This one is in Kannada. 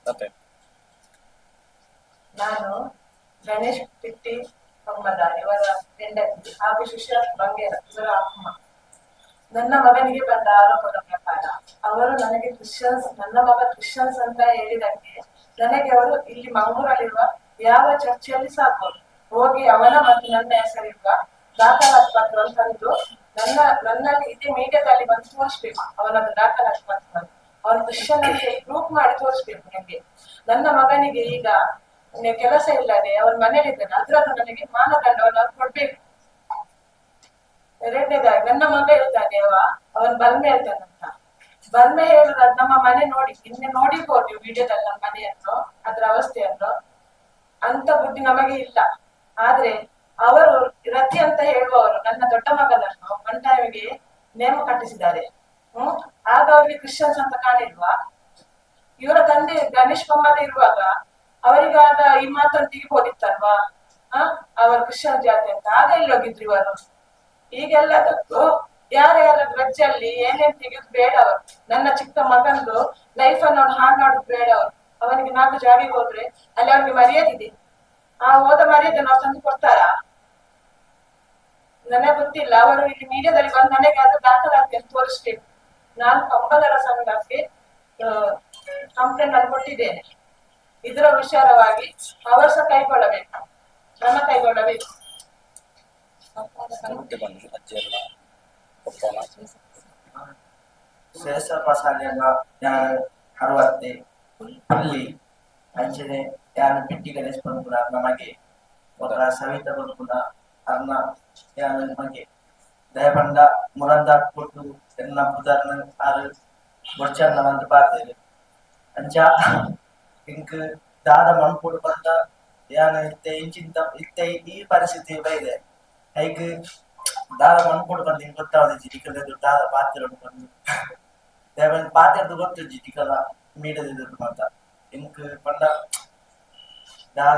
ಮತ್ತೆ ನಾನು ಗಣೇಶ್ ಪಿಟ್ಟಿ ಮೊಹಮ್ಮದ ಇವರ ಹೆಂಡತಿ ಹಾಗೂ ಸುಶಾಂತ್ ಬಂಗೇರ ಇವರ ಅಮ್ಮ. ನನ್ನ ಮಗನಿಗೆ ಬಂದ ಆರೋಪದ ಪ್ರಕಾರ ಅವರು ನನಗೆ ಕ್ರಿಶ್ಚಿಯನ್ಸ್, ನನ್ನ ಮಗ ಕ್ರಿಶ್ಚಿಯನ್ಸ್ ಅಂತ ಹೇಳಿದಕ್ಕೆ ನನಗೆ ಅವರು ಇಲ್ಲಿ ಮಂಗಳೂರಲ್ಲಿರುವ ಯಾವ ಚರ್ಚಿಯಲ್ಲಿ ಸಾಕಬಹುದು ಹೋಗಿ ಅವನ ಮತ್ತು ನನ್ನ ಹೆಸರಿರುವ ದಾಖಲಾತಿ ಪತ್ರ ತಂದು ನನ್ನಲ್ಲಿ ಇದೇ ಮೀಡಿಯಾದಲ್ಲಿ ಬಂದು ತೋರಿಸ್ಬೇಕು. ಅವನದ್ದು ದಾಖಲಾತಿ ಪತ್ರ ಅವನು ಕ್ರಿಶ್ಚಿಯನ್ ಅಂತ ಪ್ರೂಫ್ ಮಾಡಿ ತೋರಿಸ್ಬೇಕು ನನಗೆ. ನನ್ನ ಮಗನಿಗೆ ಈಗ ಕೆಲಸ ಇಲ್ಲದೆ ಅವನ ಮನೇಲಿದ್ದಾನೆ, ಅದ್ರದ್ದು ನನಗೆ ಮಾನದಂಡವನ್ನು ಅವ್ರು ಕೊಡ್ಬೇಕು. ಎರಡನೇದಾಗಿ ನನ್ನ ಮಗ ಹೇಳ್ತಾನೆ ಅವನ್ ಬಲ್ಮೆ ಹೇಳ್ತಾನಂತ. ಬಲ್ಮೆ ಹೇಳುದ ನಮ್ಮ ಮನೆ ನೋಡಿ ನಿನ್ನೆ ನೋಡಿರ್ಬೋದು ನೀವು ವಿಡಿಯೋದಲ್ಲಿ ನಮ್ಮ ಮನೆಯನ್ನು, ಅದ್ರ ಅವಸ್ಥೆಯನ್ನು. ಅಂತ ಬುದ್ಧಿ ನಮಗೆ ಇಲ್ಲ. ಆದ್ರೆ ಅವರು ರತಿ ಅಂತ ಹೇಳುವವರು ನನ್ನ ದೊಡ್ಡ ಮಗನನ್ನು ಒನ್ ಟೈಮಿಗೆ ನೇಮ ಕಟ್ಟಿಸಿದ್ದಾರೆ. ಆಗ ಅವ್ರಿಗೆ ಕ್ರಿಶ್ಚಿಯನ್ಸ್ ಅಂತ ಕಾಣಿಲ್ವಾ? ಇವರ ತಂದೆ ಗಣೇಶ್ ಮೊಹಮ್ಮದ್ ಇರುವಾಗ ಅವರಿಗಾದ ಈ ಮಾತನ್ನು ತೆಗಿಬೋದಿತ್ತಲ್ವಾ? ಅವರು ಕ್ರಿಶ್ಚಿಯನ್ ಜಾತಿ ಅಂತ. ಆಗ ಎಲ್ಲಿ ಹೋಗಿದ್ರು ಇವರು? ಈಗೆಲ್ಲದಕ್ಕೂ ಯಾರ್ಯಾರ ಗ್ರಜ್ಜಲ್ಲಿ ಏನೇನ್ ತೆಗೆದು ಬೇಡ ಅವರು. ನನ್ನ ಚಿಕ್ಕ ಮಗಂದು ಲೈಫ್ ಅನ್ನು ಅವ್ನು ಹಾಳು ಮಾಡೋದು ಬೇಡ ಅವರು. ಅವನಿಗೆ 4 ಜಾಗಿಗೆ ಹೋದ್ರೆ ಅಲ್ಲಿ ಅವ್ನಿಗೆ ಮರ್ಯಾದಿದೆ. ಆ ಹೋದ ಮರ್ಯಾದೆ ನಾವು ತಂದು ಕೊಡ್ತಾರಾ? ನನಗೆ ಗೊತ್ತಿಲ್ಲ. ಅವರು ಇಲ್ಲಿ ಮೀಡಿಯಾದಲ್ಲಿ ಬಂದು ನನಗೆ ಅದು ದಾಖಲಾತಿಯನ್ನು ತೋರಿಸ್ಬೇಕು. ನಾನು ಕಂಬಳರ ಸಂಘಕ್ಕೆ ಕಂಪ್ಲೇಂಟ್ ಅನ್ನು ಕೊಟ್ಟಿದ್ದೇನೆ. ಇದರ ವಿಚಾರವಾಗಿ ಅವರು ಸಹ ಕೈಗೊಳ್ಳಬೇಕು, ಕ್ರಮ ಕೈಗೊಳ್ಳಬೇಕು. ಶೇಷ ಪಸಾಲೆಲ್ಲ ಯಾರು ಅರವತ್ತೆ ಅಲ್ಲಿ ಅಂಚನೆ ಯಾರು ಪಿಟ್ಟಿ ಗಣೇಶ್ ಬಂದ್ಕೂಡ ನಮಗೆ ಅವರ ಸವಿತ ಬಂದ್ಕೂಡ ಅರ್ನ ಯಾರು ನಮಗೆ ದಯಪಂಡ ಮುರಂದ ಕೊಟ್ಟು ಎಲ್ಲ ಪುದರ್ನ ಆರು ಬೊಚ್ಚನ್ನ ಬಂದು ಪಾರ್ತೇವೆ ಅಂಚ ಇಂಕ್ ದಾದ ಮಣ್ಕೊಡು ಬಂದ ಯಾನು ಇತ್ತೆ ಇಂಚಿಂತ ಇತ್ತೆ ಈ ಪರಿಸ್ಥಿತಿ ಬೈದೆ ಹೈಕ್ ದಾದ ಮಣ್ಕೊಡು ಬಂದು ಹಿಂಗೆ ಗೊತ್ತಾವದೆ ಜಿಟಿಕಲ್ಲೆದು ದಾದ ಪಾತ್ರೆ ಬಂದು ದೇವನ್ ಪಾತ್ರೆದು ಗೊತ್ತು ಜಿಟಿಕಲ ಮೀಡದಿದ್ದು ಮಾತ ಇಂಕ್ ಪಂಡ ದಾದ